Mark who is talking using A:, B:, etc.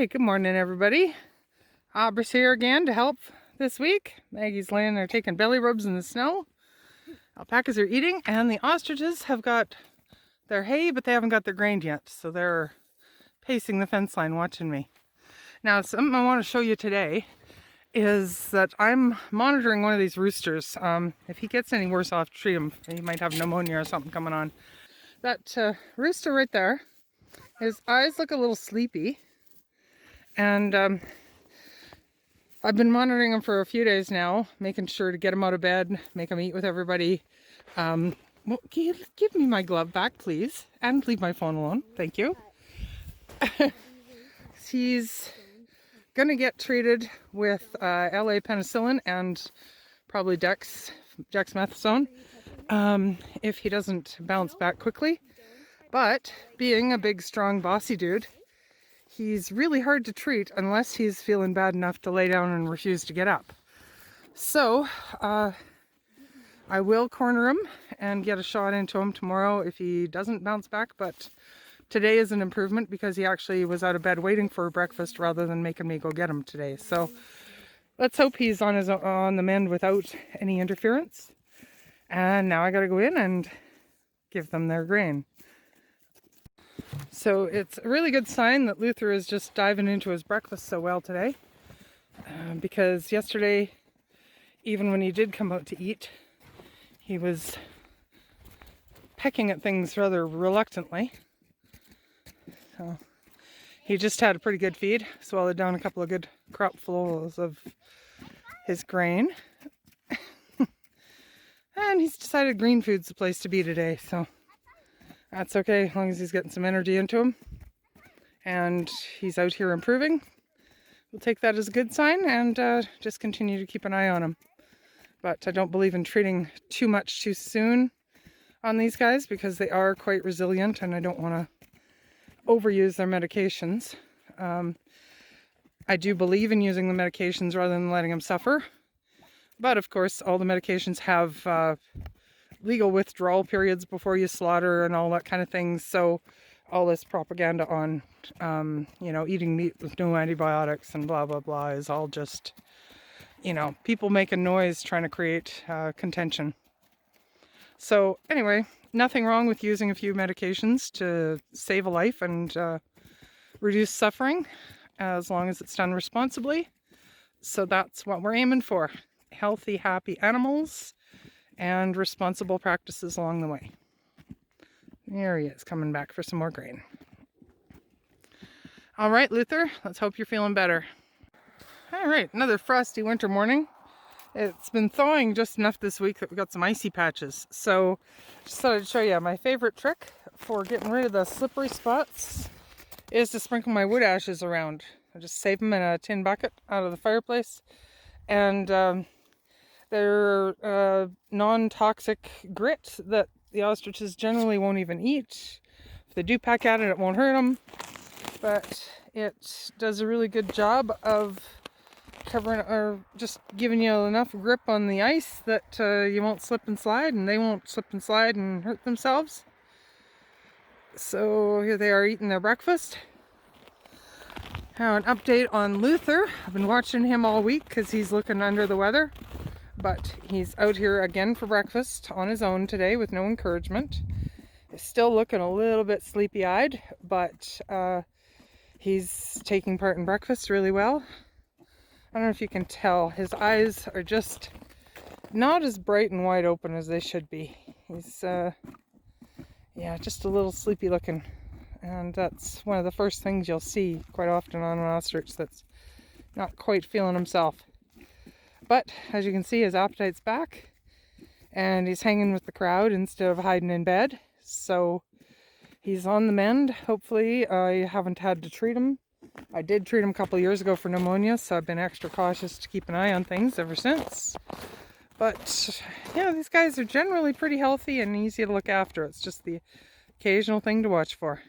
A: Hey, good morning, everybody. Aubrey's here again to help this week. Maggie's laying there taking belly rubs in the snow. Alpacas are eating, and the ostriches have got their hay, but they haven't got their grain yet, so they're pacing the fence line watching me. Now, something I want to show you today is that I'm monitoring one of these roosters. If he gets any worse, I'll have to treat him. He might have pneumonia or something coming on. That rooster right there, his eyes look a little sleepy. And I've been monitoring him for a few days now, making sure to get him out of bed, make him eat with everybody. Well, give me my glove back, please, and leave my phone alone. Thank you. He's going to get treated with LA penicillin and probably dexamethasone if he doesn't bounce back quickly. But being a big, strong, bossy dude, he's really hard to treat unless he's feeling bad enough to lay down and refuse to get up. So I will corner him and get a shot into him tomorrow if he doesn't bounce back. But today is an improvement because he actually was out of bed waiting for breakfast rather than making me go get him today. So let's hope he's on the mend without any interference. And now I got to go in and give them their grain. So it's a really good sign that Luther is just diving into his breakfast so well today, because yesterday, even when he did come out to eat, he was pecking at things rather reluctantly. So he just had a pretty good feed, swallowed down a couple of good cropfuls of his grain. And he's decided green food's the place to be today, so that's okay, as long as he's getting some energy into him and he's out here improving. We'll take that as a good sign and just continue to keep an eye on him. But I don't believe in treating too much too soon on these guys because they are quite resilient and I don't want to overuse their medications. I do believe in using the medications rather than letting them suffer. But of course, all the medications have legal withdrawal periods before you slaughter and all that kind of thing. So all this propaganda on, eating meat with no antibiotics and blah, blah, blah is all just, people making noise trying to create contention. So anyway, nothing wrong with using a few medications to save a life and reduce suffering as long as it's done responsibly. So that's what we're aiming for. Healthy, happy animals and responsible practices along the way. There he is, coming back for some more grain. All right, Luther, let's hope you're feeling better. All right, another frosty winter morning. It's been thawing just enough this week that we got some icy patches. So just thought I'd show you my favorite trick for getting rid of the slippery spots is to sprinkle my wood ashes around. I just save them in a tin bucket out of the fireplace, and they're non-toxic grit that the ostriches generally won't even eat. If they do peck at it, it won't hurt them. But it does a really good job of covering or just giving you enough grip on the ice that you won't slip and slide, and they won't slip and slide and hurt themselves. So here they are eating their breakfast. Now an update on Luther. I've been watching him all week because he's looking under the weather. But he's out here again for breakfast on his own today with no encouragement. He's still looking a little bit sleepy-eyed, but he's taking part in breakfast really well. I don't know if you can tell, his eyes are just not as bright and wide open as they should be. He's, just a little sleepy looking. And that's one of the first things you'll see quite often on an ostrich that's not quite feeling himself. But as you can see, his appetite's back and he's hanging with the crowd instead of hiding in bed. So he's on the mend. Hopefully I haven't had to treat him. I did treat him a couple of years ago for pneumonia, so I've been extra cautious to keep an eye on things ever since. But yeah, these guys are generally pretty healthy and easy to look after. It's just the occasional thing to watch for.